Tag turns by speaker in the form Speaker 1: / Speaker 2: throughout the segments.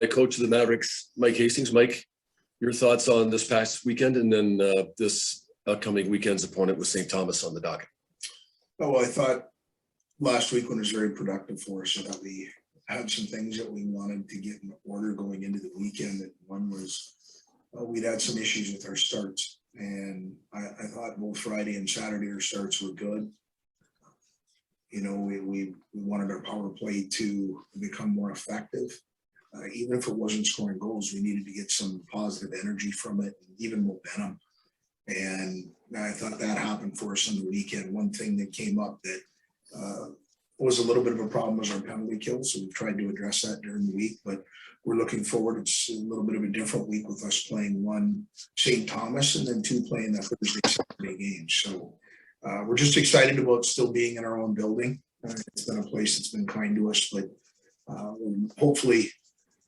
Speaker 1: Head coach of the Mavericks, Mike Hastings. Mike, your thoughts on this past weekend and then this upcoming weekend's opponent with St. Thomas on the docket?
Speaker 2: Oh, well, I thought last week one was very productive for us, so that we had some things that we wanted to get in order going into the weekend. And one was we'd had some issues with our starts, and I thought both Friday and Saturday our starts were good. You know, we wanted our power play to become more effective. Even if it wasn't scoring goals, we needed to get some positive energy from it, and even momentum. And I thought that happened for us on the weekend. One thing that came up that was a little bit of a problem was our penalty kill. So we've tried to address that during the week, but we're looking forward. It's a little bit of a different week with us playing one St. Thomas and then two playing the Thursday, Saturday games. So we're just excited about still being in our own building. It's been a place that's been kind to us, but hopefully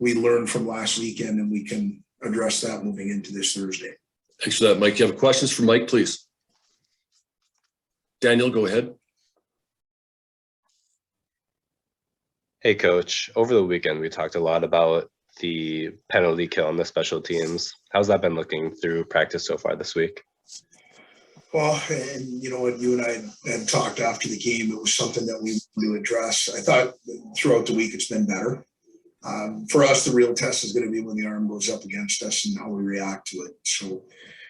Speaker 2: we learned from last weekend and we can address that moving into this Thursday.
Speaker 1: Thanks for that, Mike. You have questions for Mike, please? Daniel, go ahead.
Speaker 3: Hey, Coach. Over the weekend, we talked a lot about the penalty kill on the special teams. How's that been looking through practice so far this week?
Speaker 2: Well, and you know what, you and I had talked after the game. It was something that we wanted to address. I thought throughout the week it's been better. For us, the real test is going to be when the arm goes up against us and how we react to it. So,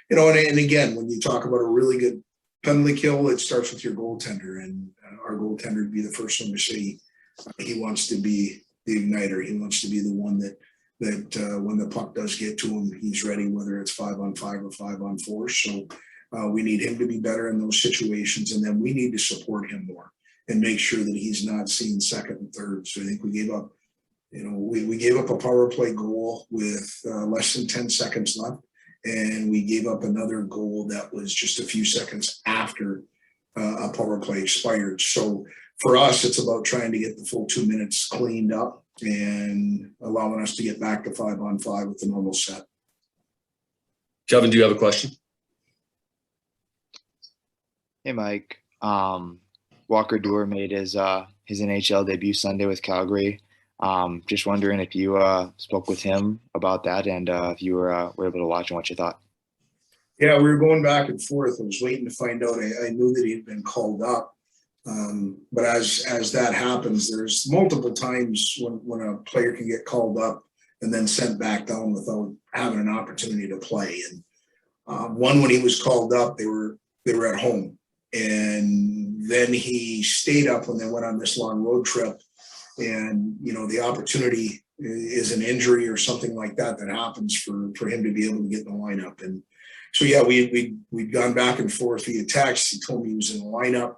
Speaker 2: you know, and again, when you talk about a really good penalty kill, it starts with your goaltender, and our goaltender would be the first one to say he wants to be the igniter. He wants to be the one that when the puck does get to him, he's ready, whether it's 5-on-5 or 5-on-4. So we need him to be better in those situations, and then we need to support him more and make sure that he's not seeing second and third. So I think we gave up. You know, we gave up a power play goal with less than 10 seconds left, and we gave up another goal that was just a few seconds after a power play expired. So for us, it's about trying to get the full 2 minutes cleaned up and allowing us to get back to 5-on-5 with the normal set.
Speaker 1: Kevin, do you have a question?
Speaker 4: Hey, Mike. Walker Duehr made his NHL debut Sunday with Calgary. Just wondering if you spoke with him about that and if you were able to watch and what you thought.
Speaker 2: Yeah, we were going back and forth. I was waiting to find out. I knew that he had been called up. But as that happens, there's multiple times when a player can get called up and then sent back down without having an opportunity to play. And one, when he was called up, they were at home. And then he stayed up when they went on this long road trip. And, you know, the opportunity is an injury or something like that happens for him to be able to get in the lineup. And so, yeah, we'd gone back and forth via text. He told me he was in the lineup.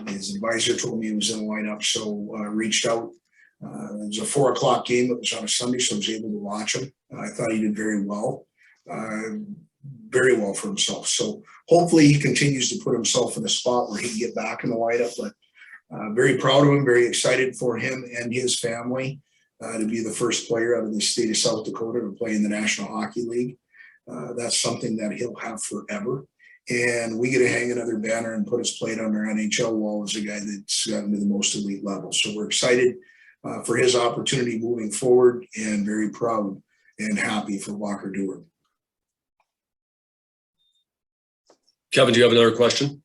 Speaker 2: His advisor told me he was in the lineup. So I reached out. It was a 4:00 game. It was on a Sunday, so I was able to watch him. I thought he did very well for himself. So hopefully he continues to put himself in a spot where he can get back in the lineup. But very proud of him, very excited for him and his family to be the first player out of the state of South Dakota to play in the National Hockey League. That's something that he'll have forever. And we get to hang another banner and put his plate on our NHL wall as a guy that's gotten to the most elite level. So we're excited for his opportunity moving forward and very proud and happy for Walker Duehr.
Speaker 1: Kevin, do you have another question?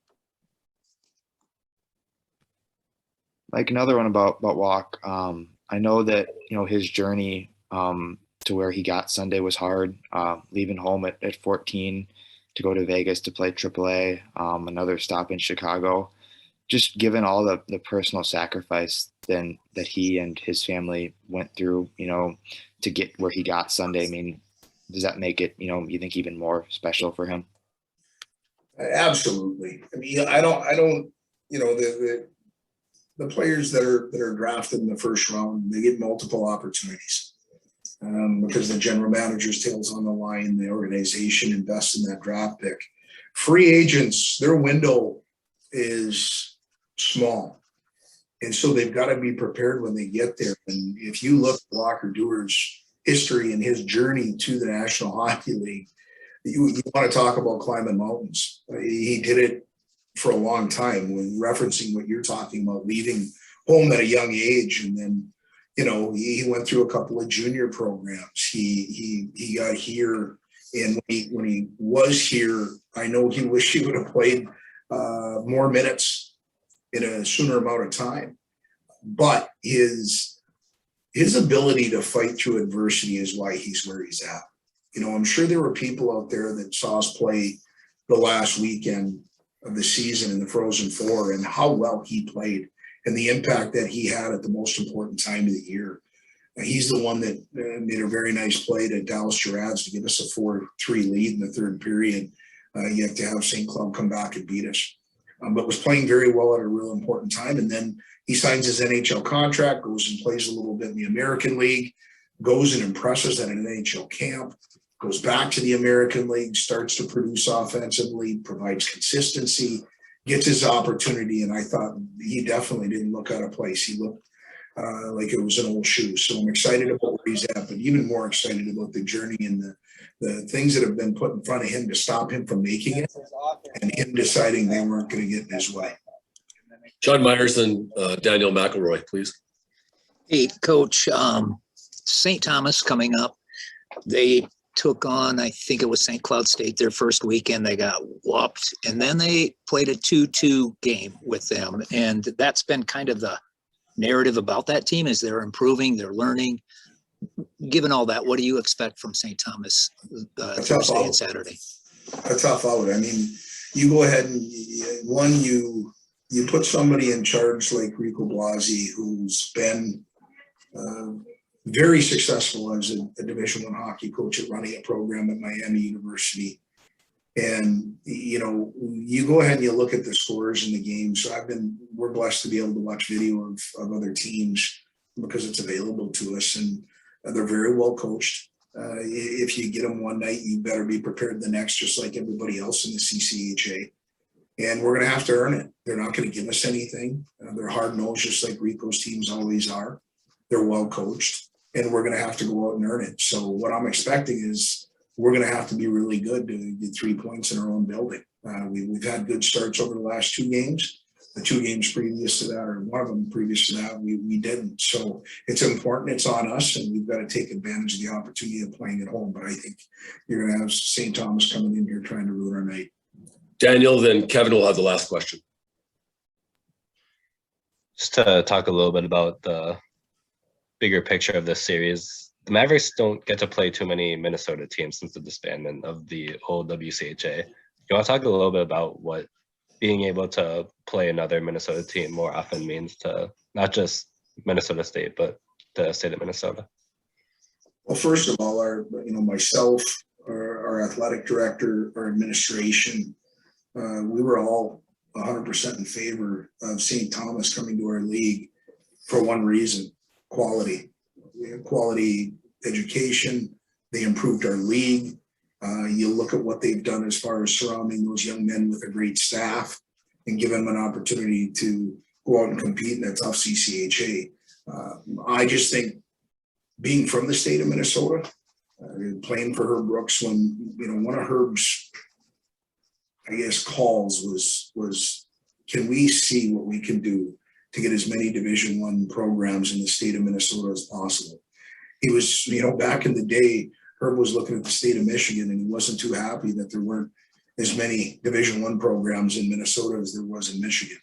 Speaker 4: Mike, another one about Walk. I know that, you know, his journey to where he got Sunday was hard, leaving home at 14 to go to Vegas to play AAA, another stop in Chicago. Just given all the personal sacrifice then that he and his family went through, you know, to get where he got Sunday, I mean, does that make it, you know, you think even more special for him?
Speaker 2: Absolutely. I mean, I don't, you know, the players that are drafted in the first round, they get multiple opportunities because the general manager's tail's on the line, the organization invests in that draft pick. Free agents, their window is small. And so they've got to be prepared when they get there. And if you look at Walker Duehr's history and his journey to the National Hockey League, you want to talk about climbing mountains. He did it for a long time, when referencing what you're talking about, leaving home at a young age and then, you know, he went through a couple of junior programs. He got here, and when he was here, I know he wished he would have played more minutes in a sooner amount of time. But his ability to fight through adversity is why he's where he's at. You know, I'm sure there were people out there that saw us play the last weekend of the season in the Frozen Four and how well he played and the impact that he had at the most important time of the year. He's the one that made a very nice play to Dallas Girads to give us a 4-3 lead in the third period. Yet to have St. Cloud come back and beat us. But was playing very well at a real important time. And then he signs his NHL contract, goes and plays a little bit in the American League, goes and impresses at an NHL camp, goes back to the American League, starts to produce offensively, provides consistency, gets his opportunity. And I thought he definitely didn't look out of place. He looked like it was an old shoe. So I'm excited about where he's at, but even more excited about the journey and the things that have been put in front of him to stop him from making it and him deciding they weren't going to get in his way.
Speaker 1: John Myers and Daniel McElroy, please.
Speaker 5: Hey, Coach, St. Thomas coming up. They took on, I think it was St. Cloud State their first weekend. They got whopped, and then they played a 2-2 game with them. And that's been kind of the narrative about that team is they're improving, they're learning. Given all that, what do you expect from St. Thomas Thursday and Saturday?
Speaker 2: A tough out. I mean, you go ahead and you put somebody in charge like Rico Blasi, who's been very successful as a Division I hockey coach at running a program at Miami University. And, you know, you go ahead and you look at the scores in the game. So we're blessed to be able to watch video of other teams because it's available to us. And they're very well coached. If you get them one night, you better be prepared the next, just like everybody else in the CCHA. And we're going to have to earn it. They're not going to give us anything. They're hard-nosed, just like Rico's teams always are. They're well coached, and we're going to have to go out and earn it. So what I'm expecting is we're going to have to be really good to get 3 points in our own building. We've had good starts over the last 2 games. The 2 games previous to that, or one of them previous to that, we didn't. So it's important. It's on us, and we've got to take advantage of the opportunity of playing at home. But I think you're going to have St. Thomas coming in here trying to ruin our night.
Speaker 1: Daniel, then Kevin will have the last question.
Speaker 3: Just to talk a little bit about the bigger picture of this series, the Mavericks don't get to play too many Minnesota teams since the disbandment of the old WCHA. You want to talk a little bit about what being able to play another Minnesota team more often means to not just Minnesota State, but the state of Minnesota?
Speaker 2: Well, first of all, myself, our athletic director, our administration, we were all 100% in favor of St. Thomas coming to our league for one reason: quality. Quality education. They improved our league. You look at what they've done as far as surrounding those young men with a great staff and give them an opportunity to go out and compete in a tough CCHA. I just think being from the state of Minnesota, playing for Herb Brooks, when one of Herb's, I guess, calls was can we see what we can do to get as many Division I programs in the state of Minnesota as possible. He was, back in the day, Herb was looking at the state of Michigan, and he wasn't too happy that there weren't as many Division I programs in Minnesota as there was in Michigan.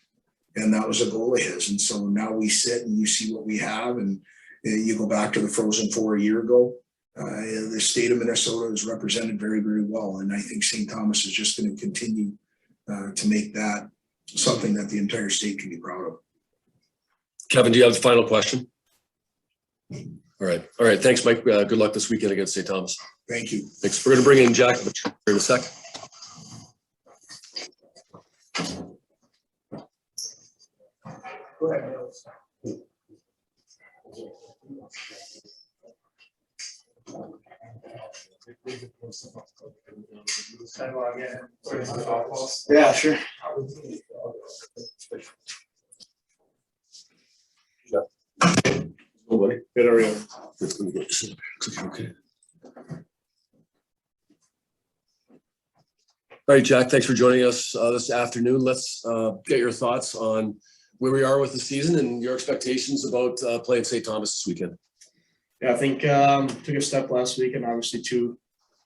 Speaker 2: And that was a goal of his. And so now we sit and you see what we have, and you go back to the Frozen Four a year ago. The state of Minnesota is represented very, very well. And I think St. Thomas is just going to continue to make that something that the entire state can be proud of.
Speaker 1: Kevin, do you have the final question? All right. Thanks, Mike. Good luck this weekend against St. Thomas.
Speaker 2: Thank you.
Speaker 1: Thanks. We're going to bring in Jack in a sec.
Speaker 2: Go ahead.
Speaker 4: Yeah, sure.
Speaker 1: Nobody.
Speaker 2: Good area.
Speaker 1: Okay. All right, Jack, thanks for joining us this afternoon. Let's get your thoughts on where we are with the season and your expectations about playing St. Thomas this weekend.
Speaker 6: Yeah, I think took a step last week, and obviously two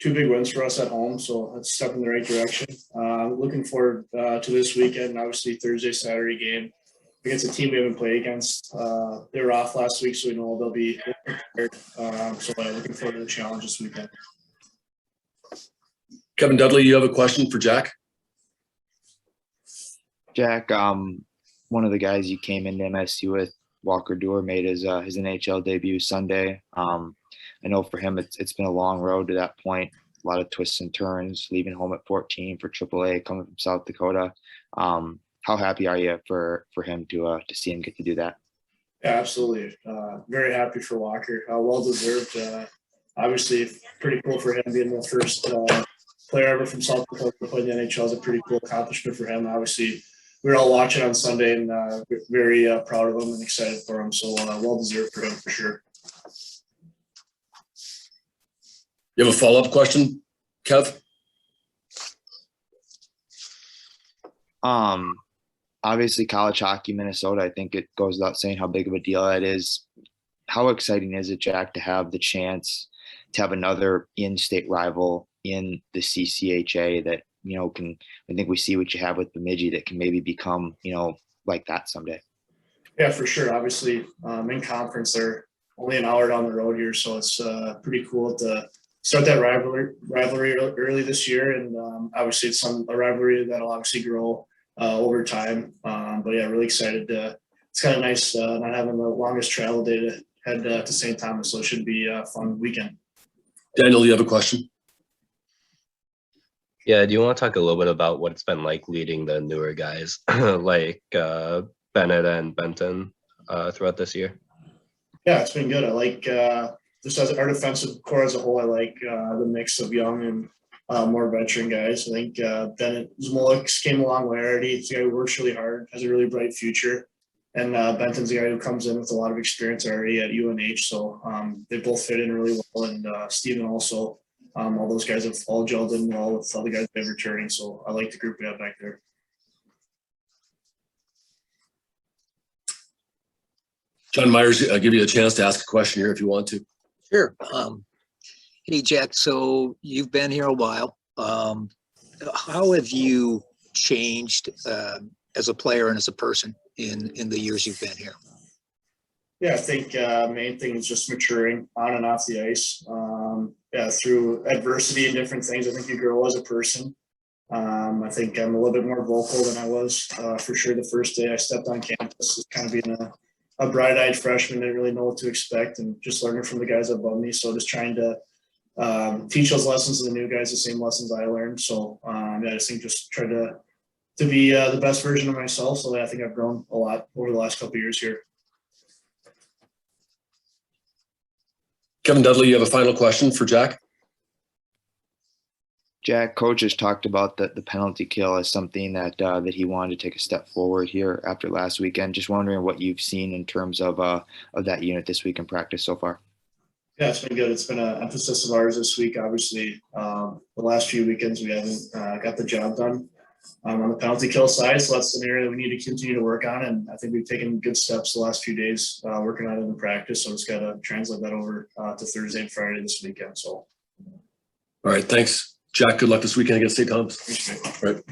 Speaker 6: big wins for us at home. So that's a step in the right direction. Looking forward to this weekend. Obviously Thursday, Saturday game against a team we haven't played against. They were off last week, so we know they'll be prepared. So looking forward to the challenge this weekend.
Speaker 1: Kevin Dudley, you have a question for Jack?
Speaker 4: Jack, one of the guys you came into MSU with, Walker Duer, made his NHL debut Sunday. I know for him it's been a long road to that point. A lot of twists and turns, leaving home at 14 for AAA, coming from South Dakota. How happy are you for him to see him get to do that?
Speaker 6: Yeah, absolutely. Very happy for Walker. Well deserved. Obviously, pretty cool for him being the first player ever from South Dakota to play in the NHL. Is a pretty cool accomplishment for him. Obviously, we were all watching on Sunday and very proud of him and excited for him. So well deserved for him for sure.
Speaker 1: You have a follow-up question, Kev?
Speaker 4: Obviously college hockey, Minnesota, I think it goes without saying how big of a deal that is. How exciting is it, Jack, to have the chance to have another in-state rival in the CCHA that, I think we see what you have with Bemidji that can maybe become, like that someday.
Speaker 6: Yeah, for sure. Obviously, in conference, they're only an hour down the road here. So it's pretty cool to start that rivalry early this year. And obviously it's a rivalry that'll obviously grow over time. But yeah, really excited. It's kind of nice not having the longest travel day to head to St. Thomas. So it should be a fun weekend.
Speaker 1: Daniel, you have a question?
Speaker 3: Yeah, do you want to talk a little bit about what it's been like leading the newer guys like Bennett and Benton throughout this year?
Speaker 6: Yeah, it's been good. I like just as our defensive core as a whole. I like the mix of young and more veteran guys. I think Bennett Zmolik came a long way already. He's a guy who works really hard, has a really bright future. And Benton's a guy who comes in with a lot of experience already at UNH. So they both fit in really well. And Steven also, all those guys have all gelled in well with all the guys they've returning. So I like the group we have back there.
Speaker 1: John Myers, I'll give you a chance to ask a question here if you want to.
Speaker 5: Sure. Hey, Jack, so you've been here a while. How have you changed as a player and as a person in the years you've been here?
Speaker 6: Yeah, I think main thing is just maturing on and off the ice. Through adversity and different things, I think you grow as a person. I think I'm a little bit more vocal than I was for sure the first day I stepped on campus, kind of being a bright-eyed freshman, didn't really know what to expect, and just learning from the guys above me. So just trying to teach those lessons to the new guys, the same lessons I learned. So I just think just try to be the best version of myself. So I think I've grown a lot over the last couple of years here.
Speaker 1: Kevin Dudley, you have a final question for Jack?
Speaker 4: Jack, coach has talked about the penalty kill as something that he wanted to take a step forward here after last weekend. Just wondering what you've seen in terms of that unit this week in practice so far.
Speaker 6: Yeah, it's been good. It's been an emphasis of ours this week. Obviously, the last few weekends we haven't got the job done on the penalty kill side. So that's an area that we need to continue to work on. And I think we've taken good steps the last few days working on it in practice. So it's got to translate that over to Thursday and Friday this weekend. So.
Speaker 1: All right, thanks. Jack, good luck this weekend against St. Thomas.
Speaker 6: Appreciate it.
Speaker 1: All right.